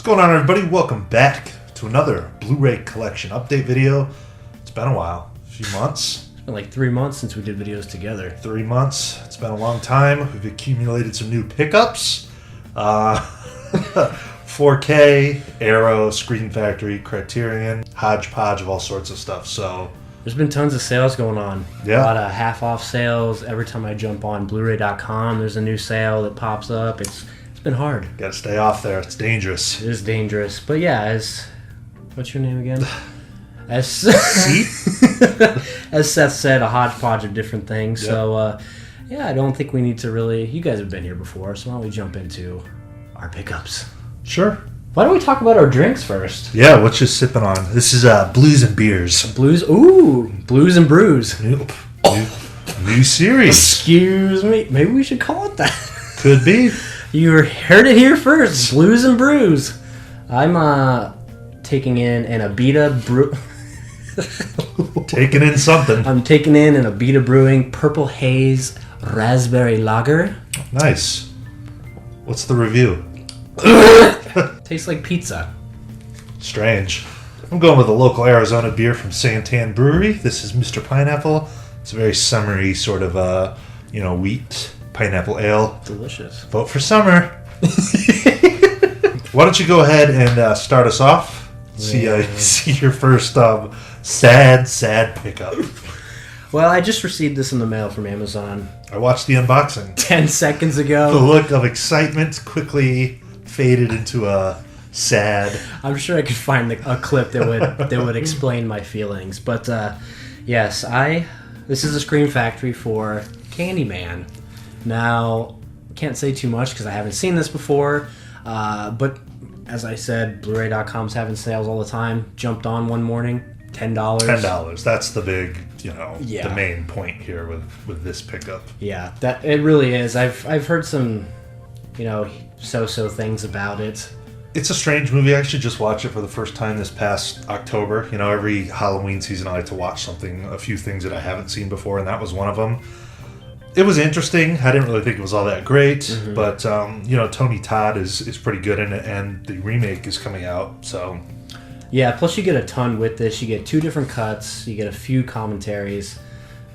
going on, everybody? Welcome back to another Blu-ray collection update video. It's been a while, a few months. It's been like 3 months since we did videos together. 3 months. It's been a long time. We've accumulated some new pickups. 4K, Arrow, Screen Factory, Criterion, hodgepodge of all sorts of stuff. So there's been tons of sales going on. Yeah. A lot of half-off sales. Every time I jump on Blu-ray.com, there's a new sale that pops up. It's been hard. Got to stay off there. It's dangerous. It is dangerous. But yeah, what's your name again? As Seth said, a hodgepodge of different things. Yep. So, I don't think we need to really... You guys have been here before, so why don't we jump into our pickups? Sure. Why don't we talk about our drinks first? Yeah, what's you sipping on? This is Blues and Beers. Blues and Brews. New series. Excuse me. Maybe we should call it that. Could be. You heard it here first. Blues and Brews. I'm taking in an Abita brew. Taking in something. I'm taking in an Abita Brewing Purple Haze Raspberry Lager. Nice. What's the review? Tastes like pizza. Strange. I'm going with a local Arizona beer from Santan Brewery. This is Mr. Pineapple. It's a very summery sort of, wheat pineapple ale. Delicious. Vote for summer. Why don't you go ahead and start us off? See your first sad pickup. Well, I just received this in the mail from Amazon. I watched the unboxing. 10 seconds ago. The look of excitement quickly faded into a sad. I'm sure I could find a clip that would explain my feelings. But yes, this is a Screen Factory for Candyman. Now, can't say too much because I haven't seen this before. But as I said, Blu-ray.com's having sales all the time. Jumped on one morning, $10. $10. That's the big, the main point here with this pickup. Yeah, that it really is. I've heard some, so-so things about it. It's a strange movie. I actually just watched it for the first time this past October. every Halloween season I like to watch a few things that I haven't seen before, and that was one of them. It was interesting. I didn't really think it was all that great, but Tony Todd is pretty good in it, and the remake is coming out. So, yeah. Plus, you get a ton with this. You get 2 different cuts. You get a few commentaries,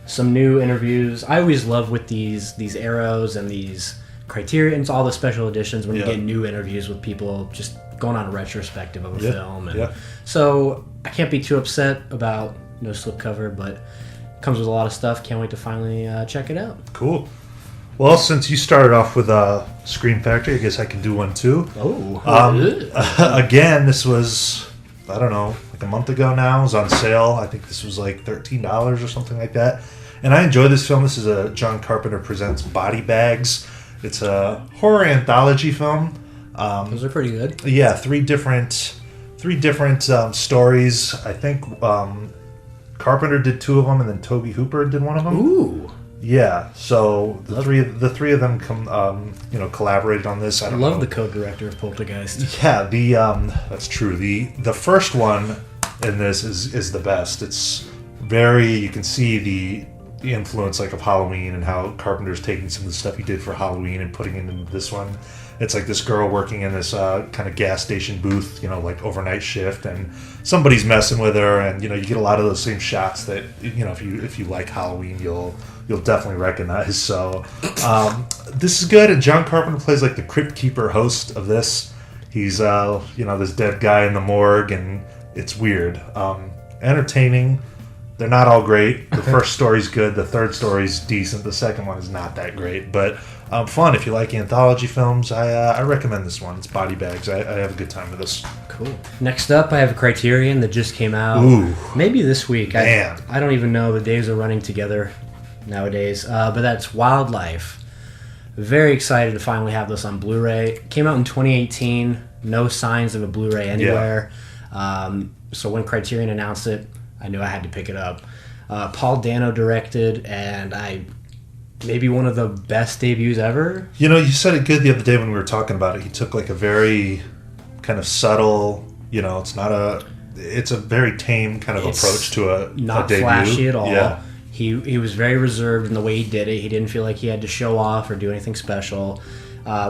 some new interviews. I always love with these Arrows and these Criterions, all the special editions when you get new interviews with people just going on a retrospective of a film. And so I can't be too upset about no slipcover, but. Comes with a lot of stuff. Can't wait to finally check it out. Cool. Well, since you started off with Screen Factory, I guess I can do one too. Oh. Again, this was, I don't know, like a month ago now. It was on sale. I think this was like $13 or something like that. And I enjoy this film. This is a John Carpenter Presents Body Bags. It's a horror anthology film. Those are pretty good. Yeah, three different stories. I think Carpenter did 2 of them, and then Tobe Hooper did 1 of them. Ooh. Yeah. So the three of them collaborated on this. I love the co-director of Poltergeist. Yeah, that's true. The first one in this is the best. It's very, you can see the influence of Halloween and how Carpenter's taking some of the stuff he did for Halloween and putting it into this one. It's like this girl working in this kind of gas station booth, overnight shift, and somebody's messing with her, and you get a lot of those same shots that if you like Halloween, you'll definitely recognize. So this is good, and John Carpenter plays like the crypt keeper host of this. He's this dead guy in the morgue, and it's weird, entertaining. They're not all great. The first story's good. The third story's decent. The second one is not that great, but fun. If you like anthology films, I recommend this one. It's Body Bags. I have a good time with this. Cool. Next up, I have a Criterion that just came out. Ooh. Maybe this week. Man. I don't even know. The days are running together nowadays. But that's Wildlife. Very excited to finally have this on Blu-ray. Came out in 2018. No signs of a Blu-ray anywhere. Yeah. So when Criterion announced it, I knew I had to pick it up. Paul Dano directed, and maybe one of the best debuts ever. You said it good the other day when we were talking about it. He took a very kind of subtle, it's a very tame kind of approach to a debut. Not flashy at all. Yeah. He was very reserved in the way he did it. He didn't feel like he had to show off or do anything special.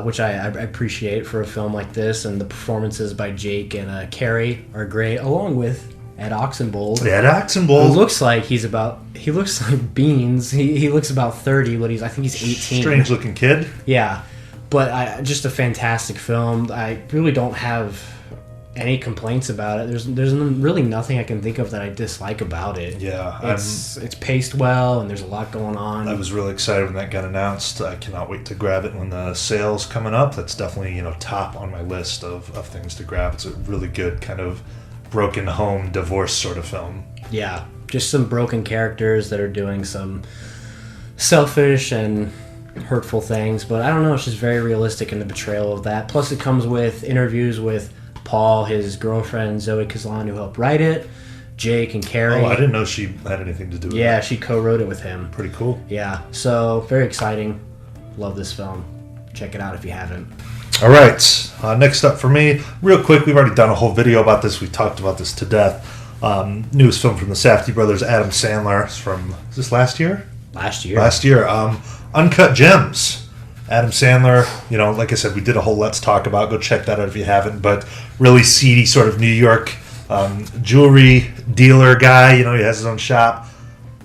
which I appreciate for a film like this. And the performances by Jake and Carrie are great, along with Ed Oxenbould. Ed Oxenbould. Who looks like he looks like Beans. He looks about 30, but I think he's 18. Strange looking kid. Yeah. But just a fantastic film. I really don't have any complaints about it. There's really nothing I can think of that I dislike about it. Yeah. It's paced well, and there's a lot going on. I was really excited when that got announced. I cannot wait to grab it when the sale's coming up. That's definitely, top on my list of things to grab. It's a really good kind of broken home divorce sort of film. Yeah. Just some broken characters that are doing some selfish and hurtful things, but I don't know, it's just very realistic in the portrayal of that. Plus it comes with interviews with Paul, his girlfriend Zoe Kazan, who helped write it, Jake and Carrie. Oh, I didn't know she had anything to do with it. Yeah, she co-wrote it with him. Pretty cool. Yeah, so very exciting. Love this film. Check it out if you haven't. All right, next up for me, real quick, we've already done a whole video about this. We talked about this to death. Newest film from the Safdie brothers, Adam Sandler. It's from, is this last year? Last year. Uncut Gems. Adam Sandler, like I said, we did a whole Let's Talk About. Go check that out if you haven't. But really seedy sort of New York jewelry dealer guy. He has his own shop.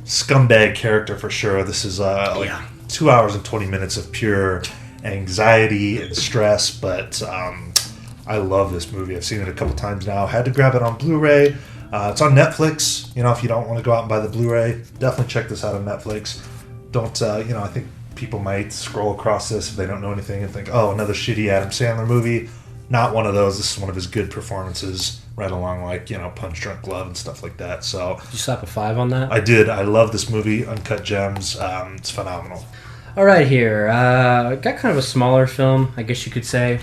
Scumbag character for sure. This is 2 hours and 20 minutes of pure anxiety and stress. But I love this movie. I've seen it a couple times now. Had to grab it on Blu-ray. It's on Netflix. If you don't want to go out and buy the Blu-ray, definitely check this out on Netflix. Don't, I think people might scroll across this if they don't know anything and think, oh, another shitty Adam Sandler movie. Not one of those. This is one of his good performances, right along like, Punch Drunk Love and stuff like that. So Did you slap a 5 on that? I did. I love this movie, Uncut Gems. It's phenomenal. All right, here. Got kind of a smaller film, I guess you could say.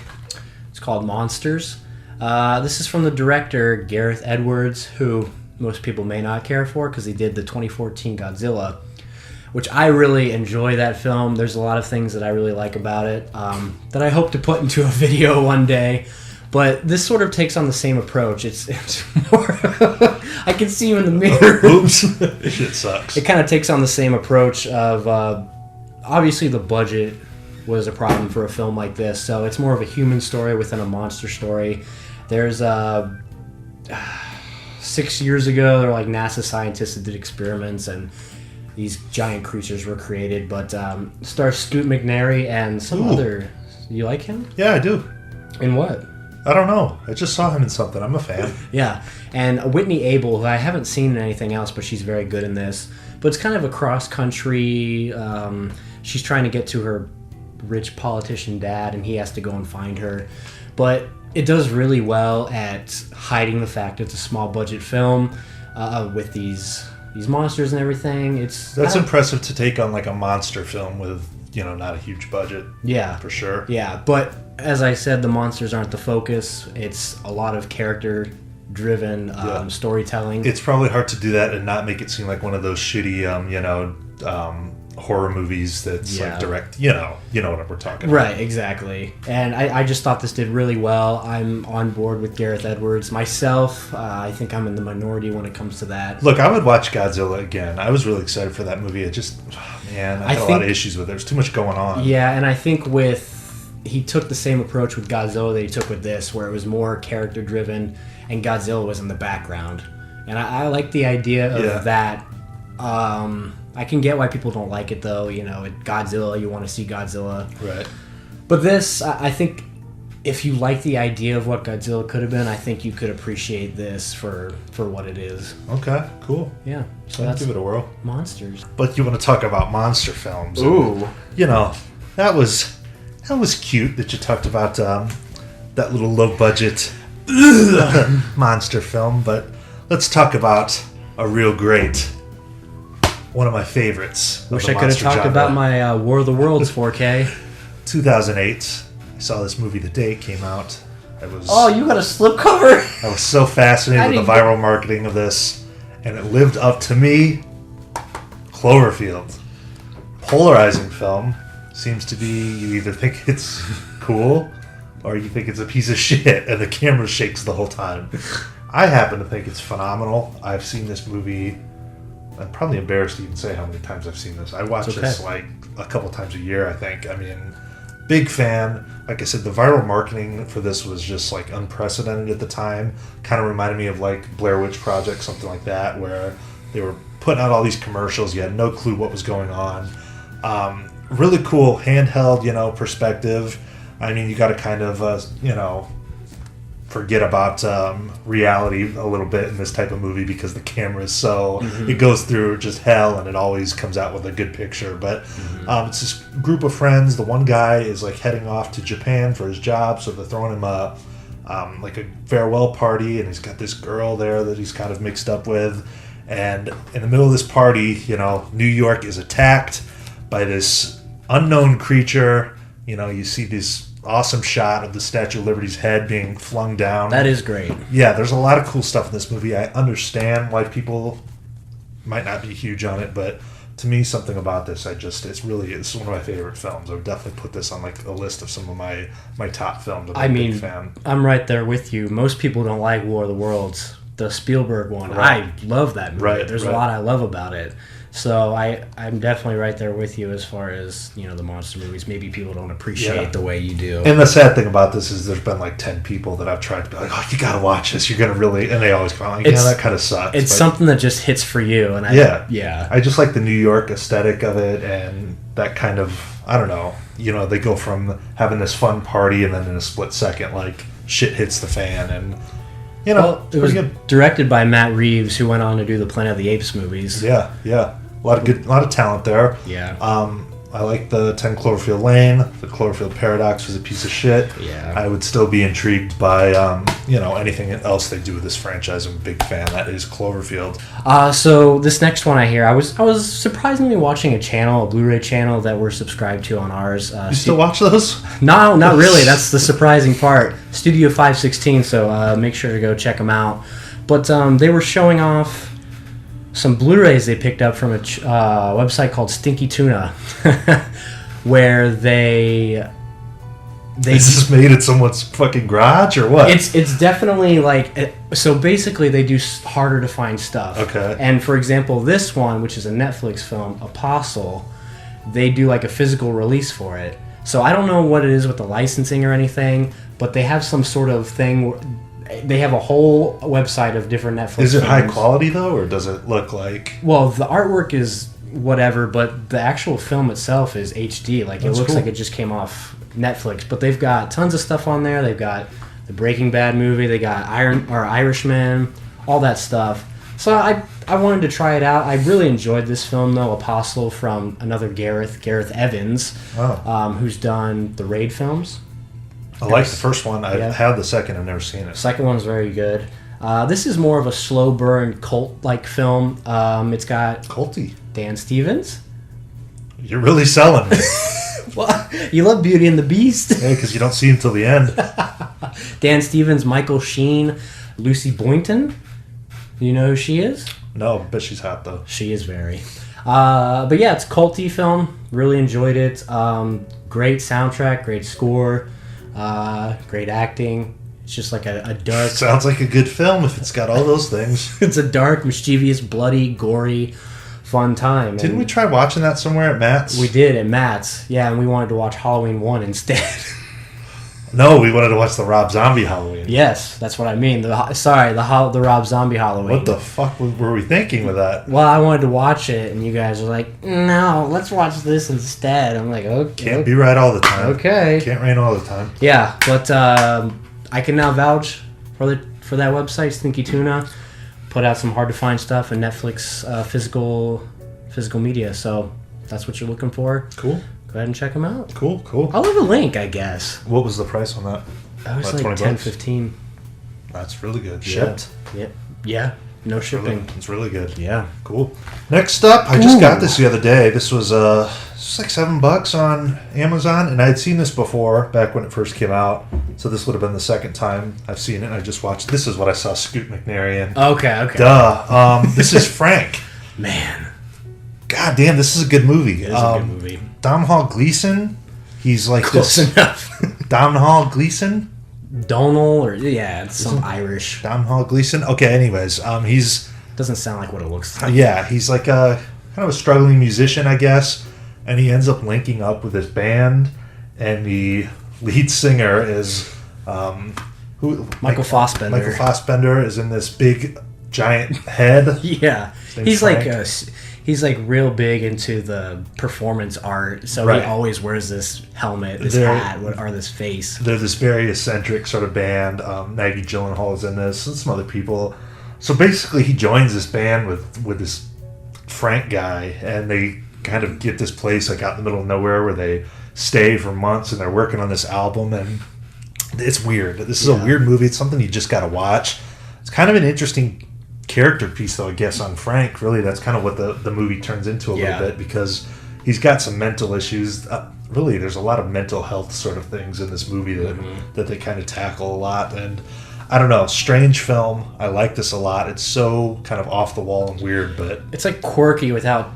It's called Monsters. This is from the director, Gareth Edwards, who most people may not care for because he did the 2014 Godzilla, which I really enjoy that film. There's a lot of things that I really like about it that I hope to put into a video one day. But this sort of takes on the same approach. It's more... I can see you in the mirror. Oops. This shit sucks. It kind of takes on the same approach of... obviously, the budget was a problem for a film like this. So it's more of a human story within a monster story. There's 6 years ago, there were like NASA scientists that did experiments and these giant creatures were created, but stars Scoot McNairy and some other... You like him? Yeah, I do. In what? I don't know. I just saw him in something. I'm a fan. Yeah, and Whitney Able, who I haven't seen in anything else, but she's very good in this. But it's kind of a cross-country... she's trying to get to her rich politician dad, and he has to go and find her. But it does really well at hiding the fact it's a small-budget film with these monsters and everything. That's impressive to take on like a monster film with not a huge budget. Yeah, for sure. Yeah, but as I said, the monsters aren't the focus. It's a lot of character driven storytelling. It's probably hard to do that and not make it seem like one of those shitty horror movies that's like direct, you know what we're talking about. Right, exactly. And I just thought this did really well. I'm on board with Gareth Edwards. Myself, I think I'm in the minority when it comes to that. Look, I would watch Godzilla again. I was really excited for that movie. It just, I had a lot of issues with it. There's too much going on. Yeah, and I think he took the same approach with Godzilla that he took with this, where it was more character driven and Godzilla was in the background. And I like the idea of that. I can get why people don't like it, though. Godzilla, you want to see Godzilla. Right. But this, I think, if you like the idea of what Godzilla could have been, I think you could appreciate this for what it is. Okay, cool. Yeah. So I'll give it a whirl. Monsters. But you want to talk about monster films. Ooh. And, that was cute that you talked about that little low-budget monster film. But let's talk about a real great... One of my favorites. Wish I could have talked about my War of the Worlds 4K. 2008. I saw this movie the day it came out. You got a slipcover? I was so fascinated with the viral marketing of this, and it lived up to me. Cloverfield. Polarizing film. Seems to be you either think it's cool or you think it's a piece of shit, and the camera shakes the whole time. I happen to think it's phenomenal. I've seen this movie... I'm probably embarrassed to even say how many times I've seen this. I watch this like a couple times a year, I think. I mean, Big fan. Like I said, the viral marketing for this was just like unprecedented at the time. Kind of reminded me of like Blair Witch Project, something like that, where they were putting out all these commercials. You had no clue what was going on. Really cool handheld, perspective. I mean, you got to kind of, forget about reality a little bit in this type of movie because the camera is so it goes through just hell and it always comes out with a good picture. But it's this group of friends. The one guy is like heading off to Japan for his job, so they're throwing him a farewell party, and he's got this girl there that he's kind of mixed up with. And in the middle of this party, New York is attacked by this unknown creature. You see this awesome shot of the Statue of Liberty's head being flung down. That is great. Yeah, there's a lot of cool stuff in this movie. I understand why people might not be huge on it, but to me, something about this, it's one of my favorite films. I would definitely put this on like a list of some of my top films. I'm a big fan. I'm right there with you. Most people don't like War of the Worlds, the Spielberg one. Right. I love that movie. Right, There's a lot I love about it. So I'm definitely right there with you as far as, the monster movies. Maybe people don't appreciate the way you do. And the sad thing about this is there's been like 10 people that I've tried to be like, oh, you got to watch this. You're going to really... And they always come like, that kind of sucks. It's something that just hits for you. And I just like the New York aesthetic of it and that kind of... I don't know. They go from having this fun party and then in a split second, like, shit hits the fan and... it was good. Directed by Matt Reeves, who went on to do the Planet of the Apes movies. Yeah. A lot of talent there. Yeah. I like the 10 Cloverfield Lane. The Cloverfield Paradox was a piece of shit. Yeah. I would still be intrigued by, anything else they do with this franchise. I'm a big fan. That is Cloverfield. So this next one I hear, I was surprisingly watching a Blu-ray channel that we're subscribed to on ours. You still watch those? No, not really. That's the surprising part. Studio 516, so make sure to go check them out. But they were showing off some Blu-rays they picked up from a website called Stinky Tuna, where they Is this made in someone's fucking garage or what? It's definitely like, so basically they do harder to find stuff. Okay. And for example, this one, which is a Netflix film, Apostle, they do like a physical release for it. So I don't know what it is with the licensing or anything, but they have some sort of thing. They have a whole website of different Netflix Is it films. high quality though, or does it look like... Well, the artwork is whatever, but the actual film itself is HD. Like, it looks cool. Like it just came off Netflix. But they've got tons of stuff on there. They've got the Breaking Bad movie. They got Irishman, all that stuff. So I wanted to try it out. I really enjoyed this film, though, Apostle, from another Gareth Evans, who's done the Raid films. I like the first one. I have the second. I've never seen it. Second one's very good. This is more of a slow burn cult-like film. It's got Culty. Dan Stevens. You're really selling me. Well, you love Beauty and the Beast. Yeah, because you don't see him till the end. Dan Stevens, Michael Sheen, Lucy Boynton. You know who she is? No, but she's hot though. She is very. But yeah, it's a culty film. Really enjoyed it. Great soundtrack, great score, great acting. It's just like a dark... Sounds like a good film if it's got all those things. It's a dark, mischievous, bloody, gory, fun time. Didn't we try watching that somewhere at Matt's? We did, at Matt's. Yeah, and we wanted to watch Halloween 1 instead. No, we wanted to watch the Rob Zombie Halloween. Yes, that's what I mean. The Rob Zombie Halloween. What the fuck were we thinking with that? Well, I wanted to watch it, and you guys were like, no, let's watch this instead. I'm like, okay. Can't be right all the time. Okay. Can't rain all the time. Yeah, but I can now vouch for that website, Stinky Tuna. Put out some hard-to-find stuff in Netflix physical media, so if that's what you're looking for. Cool. Go ahead and check them out. Cool. I'll leave a link, I guess. What was the price on that? That was like $10, $15. That's really good. Yeah. Shipped? Yeah. No shipping. It's really good. Yeah. Cool. Next up, I just got this the other day. This was like $7 on Amazon, and I had seen this before back when it first came out. So this would have been the second time I've seen it. And I just watched. This is what I saw Scoot McNairy in. Okay. Duh. This is Frank. Man. God damn, this is a good movie. It is a good movie. Domhnall Gleeson. He's like Close enough. Domhnall Gleeson. Donal, or it's some Irish. Domhnall Gleeson. Okay. Anyways, he's doesn't sound like what it looks like. Yeah, he's like a kind of a struggling musician, I guess, and he ends up linking up with his band, and the lead singer is Michael Fassbender. Michael Fassbender is in this big giant head. Yeah, he's like real big into the performance art, so he always wears this helmet, this hat, or this face. They're this very eccentric sort of band. Maggie Gyllenhaal is in this, and some other people. So basically, he joins this band with this Frank guy, and they kind of get this place like out in the middle of nowhere where they stay for months, and they're working on this album, and it's weird. This is a weird movie. It's something you just got to watch. It's kind of an interesting character piece, though, I guess, on Frank. Really, that's kind of what the movie turns into a little bit, because he's got some mental issues. Really, there's a lot of mental health sort of things in this movie that they kind of tackle a lot. And I don't know, strange film. I like this a lot. It's so kind of off the wall and weird, but it's like quirky without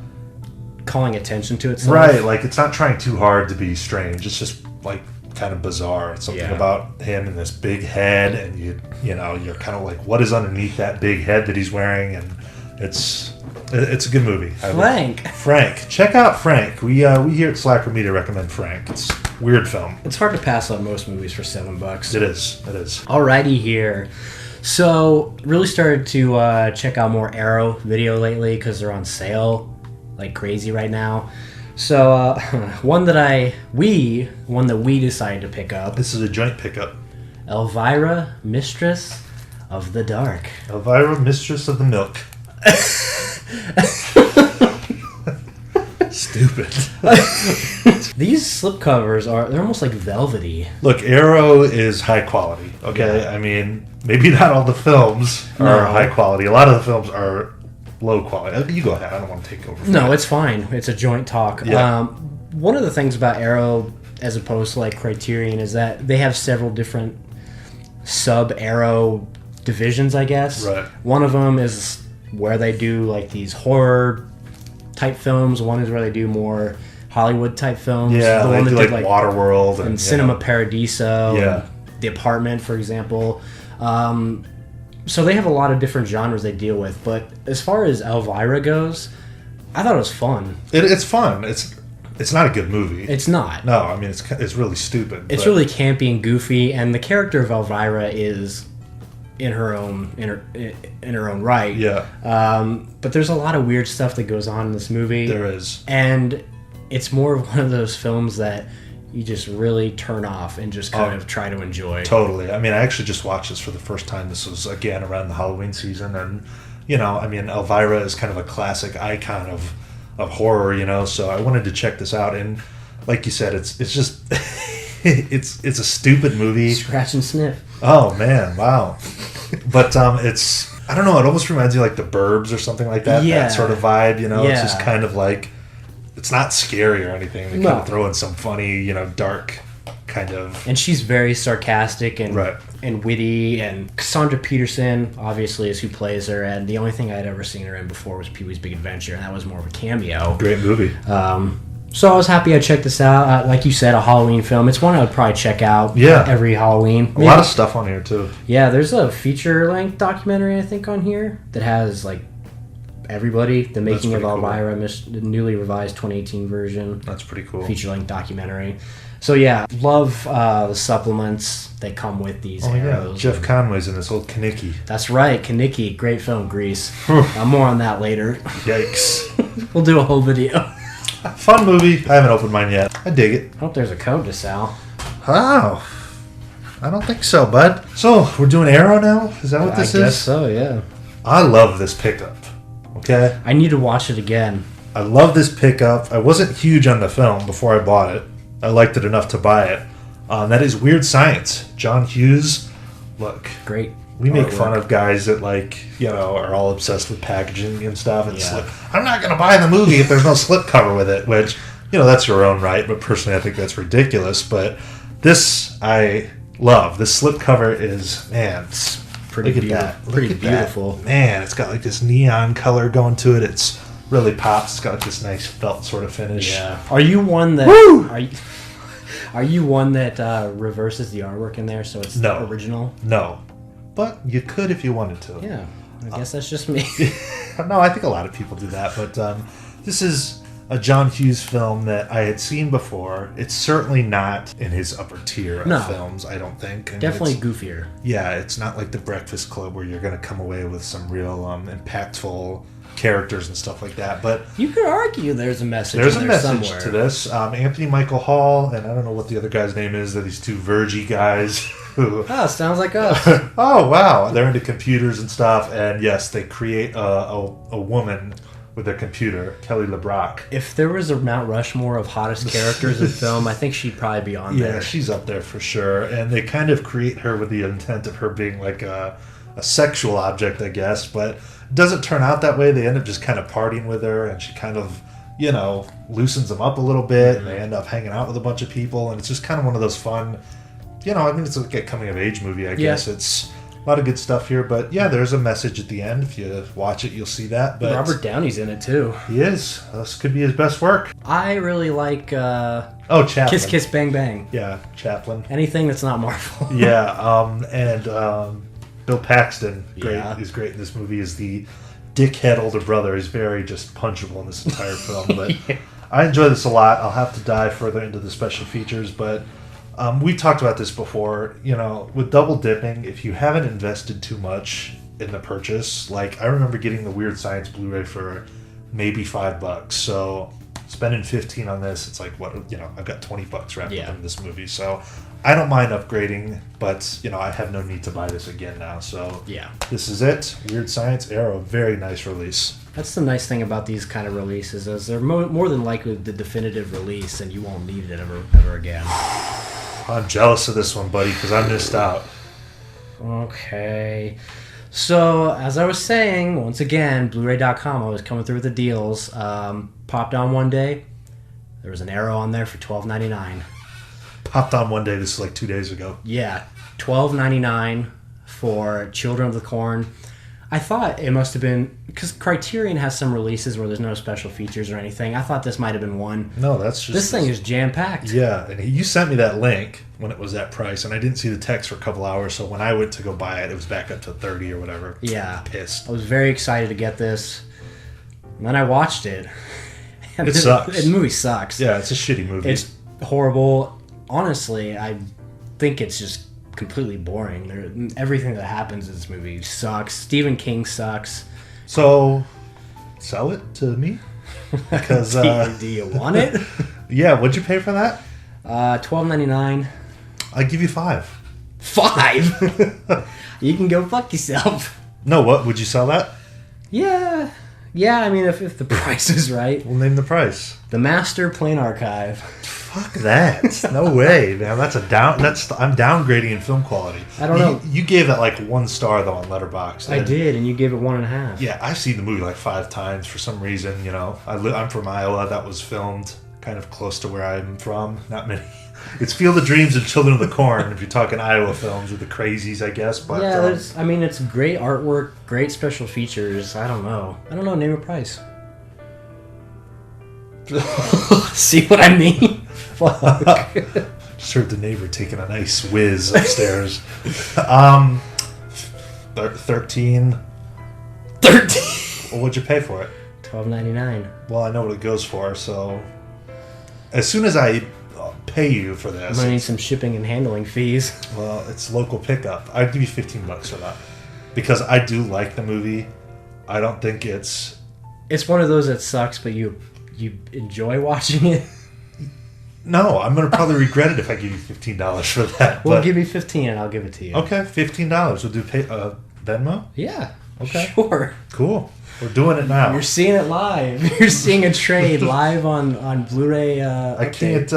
calling attention to itself. Right, like it's not trying too hard to be strange. It's just like kind of bizarre. It's something about him and this big head, and you're kind of like, what is underneath that big head that he's wearing? And it's a good movie. Frank, check out Frank. We here at Slacker Media recommend Frank. It's a weird film. It's hard to pass up most movies for $7. It is. Alrighty here. So really started to check out more Arrow video lately because they're on sale like crazy right now. So one that we decided to pick up. This is a joint pickup. Elvira, Mistress of the Dark. Elvira, Mistress of the Milk. Stupid. These slipcovers they're almost like velvety. Look, Arrow is high quality. Okay, I mean, maybe not all the films are high quality. A lot of the films are low quality. You go ahead. I don't want to take over. No, it's fine. It's a joint talk. Yeah. One of the things about Arrow, as opposed to like Criterion, is that they have several different sub-Arrow divisions, I guess. Right. One of them is where they do like these horror type films. One is where they do more Hollywood type films. Yeah, the they one that do did like Waterworld and Cinema Paradiso. Yeah. And The Apartment, for example. So they have a lot of different genres they deal with, but as far as Elvira goes, I thought it was fun. It's fun. It's not a good movie. It's not. No, I mean it's really stupid. It's really campy and goofy, and the character of Elvira is in her own right. Yeah. But there's a lot of weird stuff that goes on in this movie. There is, and it's more of one of those films that you just really turn off and just kind of try to enjoy. Totally. I mean, I actually just watched this for the first time. This was, again, around the Halloween season. And, I mean, Elvira is kind of a classic icon of horror, so I wanted to check this out. And like you said, it's just, it's a stupid movie. Scratch and sniff. Oh, man. Wow. But it's, I don't know, it almost reminds you like The Burbs or something like that. Yeah. That sort of vibe, Yeah. It's just kind of like, it's not scary or anything. They kind of throw in some funny, dark kind of. And she's very sarcastic and and witty. And Cassandra Peterson, obviously, is who plays her. And the only thing I'd ever seen her in before was Pee-wee's Big Adventure, and that was more of a cameo. Great movie. So I was happy I checked this out. Like you said, a Halloween film. It's one I would probably check out every Halloween. A lot of stuff on here, too. Yeah, there's a feature-length documentary, I think, on here that has, like, everybody, the making of Elvira, the newly revised 2018 version. That's pretty cool. Feature-length documentary. So yeah, love the supplements that come with these arrows. Yeah. Jeff Conway's in this old Kaneki. That's right, Kaneki, great film, Grease. More on that later. Yikes. We'll do a whole video. Fun movie. I haven't opened mine yet. I dig it. I hope there's a code to Sal. Oh, I don't think so, bud. So we're doing Arrow now. Is that what this is? I guess so. Yeah. I love this pickup. Okay. I need to watch it again. I love this pickup. I wasn't huge on the film before I bought it. I liked it enough to buy it. That is Weird Science. John Hughes. Look. Great. We make fun of guys that are all obsessed with packaging and stuff. And slip. I'm not going to buy the movie if there's no slipcover with it, which, that's your own right. But personally, I think that's ridiculous. But this, I love. This slipcover is, man, it's pretty beautiful. Pretty beautiful. Man, it's got like this neon color going to it. It's really pops. It's got like this nice felt sort of finish. Yeah. Are you one that... Woo! Are you one that reverses the artwork in there so it's original? No. But you could if you wanted to. Yeah. I guess that's just me. No, I think a lot of people do that. But this is a John Hughes film that I had seen before. It's certainly not in his upper tier of films, I don't think. Definitely goofier. Yeah, it's not like The Breakfast Club where you're going to come away with some real impactful characters and stuff like that. But you could argue there's a message. There's a message somewhere to this. Anthony Michael Hall, and I don't know what the other guy's name is. They're these two Vergy guys who. Oh, sounds like us. Oh wow, they're into computers and stuff, and yes, they create a woman with their computer, Kelly LeBrock. If there was a Mount Rushmore of hottest characters in film, I think she'd probably be on there. Yeah, she's up there for sure. And they kind of create her with the intent of her being like a sexual object, I guess, but it doesn't turn out that way. They end up just kind of partying with her, and she kind of, loosens them up a little bit, and they end up hanging out with a bunch of people, and it's just kind of one of those fun, it's like a coming-of-age movie, I guess. It's a lot of good stuff here, but yeah, there's a message at the end. If you watch it, you'll see that. But Robert Downey's in it too. He is. This could be his best work. I really like Chaplin. Kiss Kiss Bang Bang. Yeah, Chaplin. Anything that's not Marvel. Yeah, and Bill Paxton, great. Yeah. He's great in this movie. Is the dickhead older brother. He's very just punchable in this entire film. But Yeah. I enjoy this a lot. I'll have to dive further into the special features, but we talked about this before. With double dipping, if you haven't invested too much in the purchase, like I remember getting the Weird Science Blu-ray for maybe $5. So spending $15 on this, it's like what I've got $20 wrapped up in this movie. So I don't mind upgrading, but I have no need to buy this again now. So Yeah. this is it. Weird Science Arrow, very nice release. That's the nice thing about these kind of releases, is they're more than likely the definitive release, and you won't need it ever again. I'm jealous of this one, buddy, because I missed out. Okay. So, as I was saying, once again, Blu-ray.com, I was coming through with the deals. Popped on one day. There was an Arrow on there for $12.99. Popped on one day. This is like 2 days ago. Yeah, $12.99 for Children of the Corn. I thought it must have been, because Criterion has some releases where there's no special features or anything. I thought this might have been one. No, that's just... This thing is jam-packed. Yeah, and you sent me that link when it was that price, and I didn't see the text for a couple hours, so when I went to go buy it, it was back up to 30 or whatever. Yeah. I'm pissed. I was very excited to get this. And then I watched it. And It sucks. The movie sucks. Yeah, it's a shitty movie. It's horrible. Honestly, I think it's just completely boring. Everything that happens in this movie sucks. Stephen King sucks. So, sell it to me? Because, do you want it? Yeah, what'd you pay for that? $12.99. I'd give you $5. $5? You can go fuck yourself. No, what? Would you sell that? Yeah. Yeah, I mean, if the price is right. We'll name the price. The Master Plane Archive. Fuck that. No way, man. I'm downgrading in film quality. I don't know. You gave it like 1 star, though, on Letterboxd. I did, and you gave it 1.5. Yeah, I've seen the movie like 5 times for some reason. I'm from Iowa. That was filmed kind of close to where I'm from. Not many. It's Field of Dreams and Children of the Corn, if you're talking Iowa films, or the Crazies, I guess. But yeah, it's great artwork, great special features. I don't know. Name a price. See what I mean? Fuck. Just heard the neighbor taking a nice whiz upstairs. 13. 13. Well, what'd you pay for it? $12.99. Well, I know what it goes for, so as soon as I pay you for I'm this, gonna need some shipping and handling fees. well, it's local pickup. I'd give you $15 for that because I do like the movie. I don't think it's one of those that sucks, but you enjoy watching it. No, I'm gonna probably regret it if I give you $15 for that. Well, give me $15 and I'll give it to you. Okay, $15. We'll do Venmo. Yeah. Okay. Sure. Cool. We're doing it now. You're seeing it live. You're seeing a trade live on Blu-ray. I can't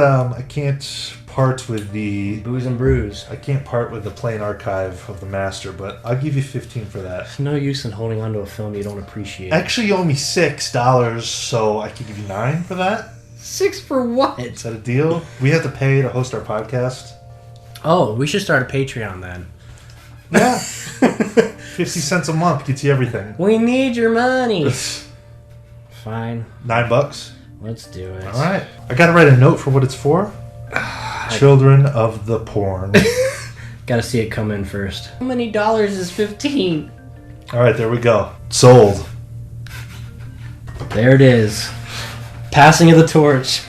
part with the Booze and Brews. I can't part with the plain archive of the master, but I'll give you $15 for that. There's no use in holding on to a film you don't appreciate. Actually, you owe me $6, so I can give you $9 for that. $6 for what? Is that a deal? We have to pay to host our podcast. Oh, we should start a Patreon then. Yeah. 50 cents a month gets you everything. We need your money. Fine. $9? Let's do it. All right. I got to write a note for what it's for. Children of the Porn. Gotta see it come in first. How many dollars is 15? All right, there we go. Sold. There it is. Passing of the torch.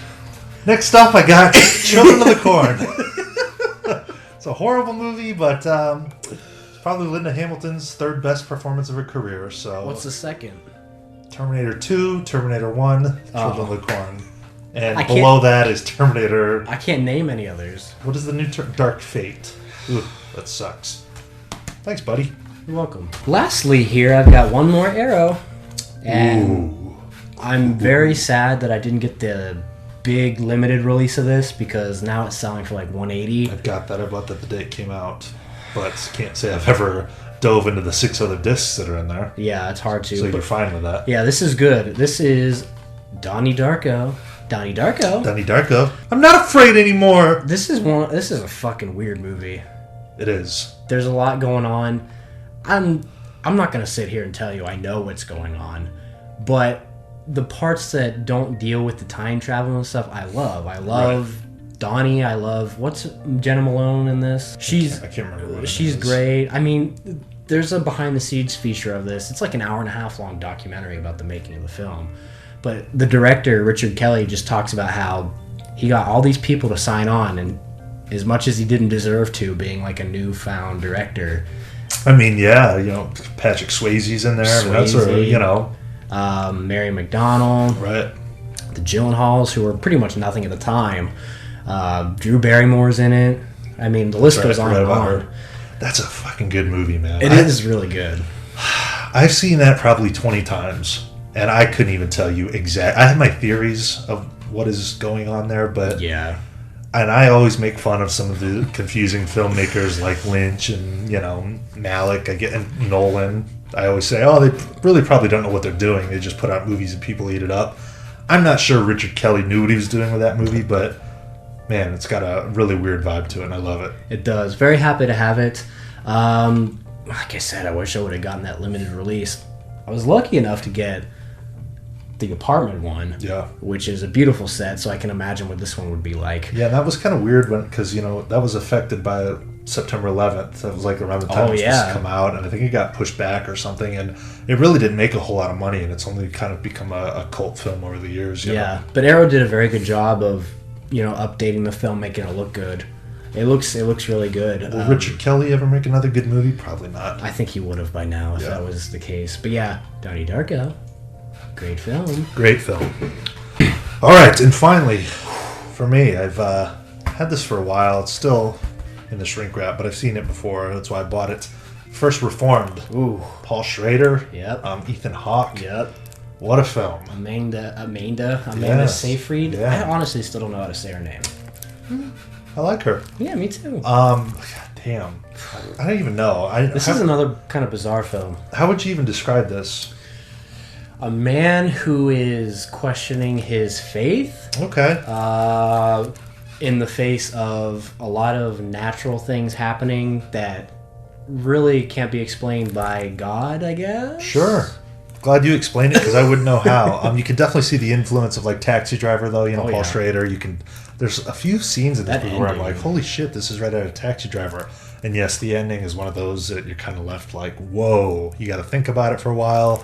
Next up, I got Children of the Corn. It's a horrible movie, but it's probably Linda Hamilton's third best performance of her career. So What's the second? Terminator 2, Terminator 1, Children of the Corn. And I below that is Terminator... I can't name any others. What is the new Dark Fate? Ooh, that sucks. Thanks, buddy. You're welcome. Lastly here, I've got one more Arrow. And I'm very sad that I didn't get the big limited release of this because now it's selling for like $180. I've got that. I bought that the day it came out. But can't say I've ever dove into the 6 other discs that are in there. Yeah, it's hard to. So you're fine with that. Yeah, this is good. This is Donnie Darko. Donnie Darko. Donnie Darko. I'm not afraid anymore. This is a fucking weird movie. It is. There's a lot going on. I'm not gonna sit here and tell you I know what's going on, but the parts that don't deal with the time travel and stuff, I love. I love Donnie. I love what's Jenna Malone in this. I can't remember. What she's great. I mean, there's a behind the scenes feature of this. It's like an 1.5 hour long documentary about the making of the film. But the director Richard Kelly just talks about how he got all these people to sign on, and as much as he didn't deserve to, being like a newfound director. I mean, yeah, Patrick Swayze's in there. I mean, that's Mary McDonnell, right? The Gyllenhaals, who were pretty much nothing at the time. Drew Barrymore's in it. I mean, the list goes on and on. That's a fucking good movie, man. It is really good. I've seen that probably 20 times, and I couldn't even tell you I have my theories of what is going on there, but yeah. And I always make fun of some of the confusing filmmakers like Lynch and Malick. And Nolan. I always say, they really probably don't know what they're doing. They just put out movies and people eat it up. I'm not sure Richard Kelly knew what he was doing with that movie, but man, it's got a really weird vibe to it, and I love it. It does. Very happy to have it. Like I said, I wish I would have gotten that limited release. I was lucky enough to get the apartment one, which is a beautiful set, so I can imagine what this one would be like. Yeah, that was kind of weird because that was affected by September 11th. That was like around the time it was supposed to come out, and I think it got pushed back or something, and it really didn't make a whole lot of money, and it's only kind of become a cult film over the years. Yeah, but Arrow did a very good job of updating the film, making it look good. It looks really good. Will Richard Kelly ever make another good movie? Probably not. I think he would have by now if that was the case. But yeah, Donnie Darko. Great film. Great film. All right, and finally, for me, I've had this for a while. It's still in the shrink wrap, but I've seen it before. That's why I bought it. First Reformed. Ooh. Paul Schrader. Yep. Ethan Hawke. Yep. What a film. Amanda Seyfried. Yeah. I honestly still don't know how to say her name. I like her. Yeah, me too. God damn. I don't even know. This is another kind of bizarre film. How would you even describe this? A man who is questioning his faith. Okay. In the face of a lot of natural things happening that really can't be explained by God, I guess. Sure. Glad you explained it because I wouldn't know how. You can definitely see the influence of like Taxi Driver, though. Paul Schrader. There's a few scenes in this movie where I'm like, holy shit, this is right out of Taxi Driver. And yes, the ending is one of those that you're kind of left like, whoa, you got to think about it for a while.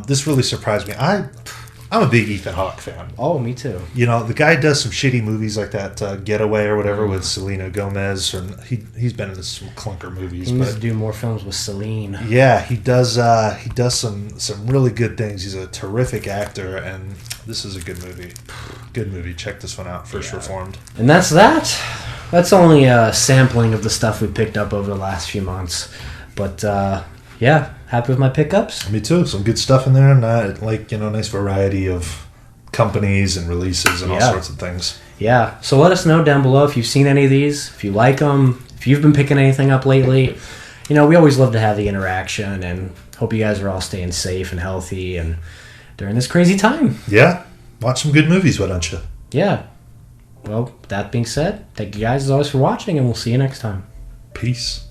This really surprised me. I'm a big Ethan Hawke fan. Oh, me too. The guy does some shitty movies like that Getaway or whatever with Selena Gomez, and he's been in some clunker movies. He needs to do more films with Celine. Yeah, he does. He does some really good things. He's a terrific actor, and this is a good movie. Good movie. Check this one out. First Reformed. And that's that. That's only a sampling of the stuff we picked up over the last few months, but yeah. Happy with my pickups? Me too. Some good stuff in there, and nice variety of companies and releases and all sorts of things. Yeah. So let us know down below if you've seen any of these, if you like them, if you've been picking anything up lately. We always love to have the interaction, and hope you guys are all staying safe and healthy and during this crazy time. Yeah. Watch some good movies, why don't you? Yeah. Well, that being said, thank you guys as always for watching, and we'll see you next time. Peace.